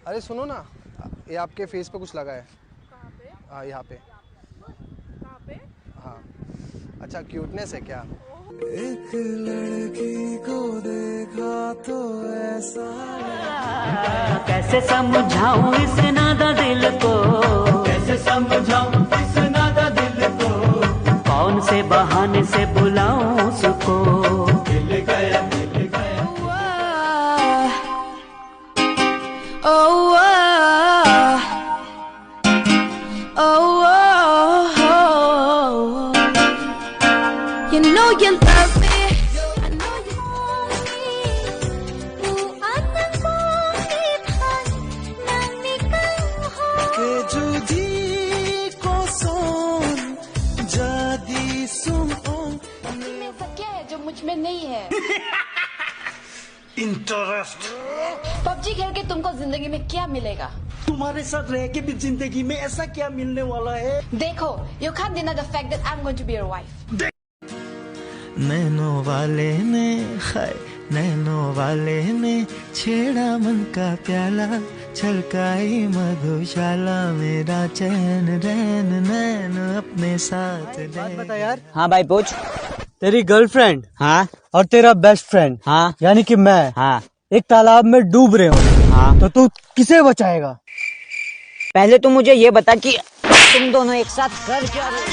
अरे सुनो ना, ये आपके फेस पे कुछ लगा है। कहाँ पे? हाँ यहाँ पे। कहाँ पे? हाँ। अच्छा क्यूटनेस है क्या? एक लड़की को देखा तो ऐसा कैसे समझाऊं इस नादा दिल को, कैसे समझाऊं इस नादा दिल को, कौन से बहाने से बुलाऊं उसको, दिल गया दिल गया। You know you love me, I know you want me. Anang mong nang ikaw के जुदी को सोन जादी सुन में ऐसा क्या है जो मुझ में नहीं है? इंटरेस्ट। पबजी खेल के तुमको जिंदगी में क्या मिलेगा? तुम्हारे साथ रह के भी जिंदगी में ऐसा क्या मिलने वाला है? देखो, you can't deny the fact that I'm going to be your wife. Nano वाले ने हाय नैनो वाले ने छेड़ा मन का प्याला, छलकाई मधुशाला मेरा चैन रैन नैन अपने साथ बात बता यार। हाँ भाई पूछ। तेरी गर्लफ्रेंड हाँ और तेरा बेस्ट फ्रेंड हाँ यानी कि मैं हाँ एक तालाब में डूब रहे हो, हाँ, तो तू किसे बचाएगा? पहले तू मुझे ये बता कि तुम दोनों एक साथ कर क्या रहे हो?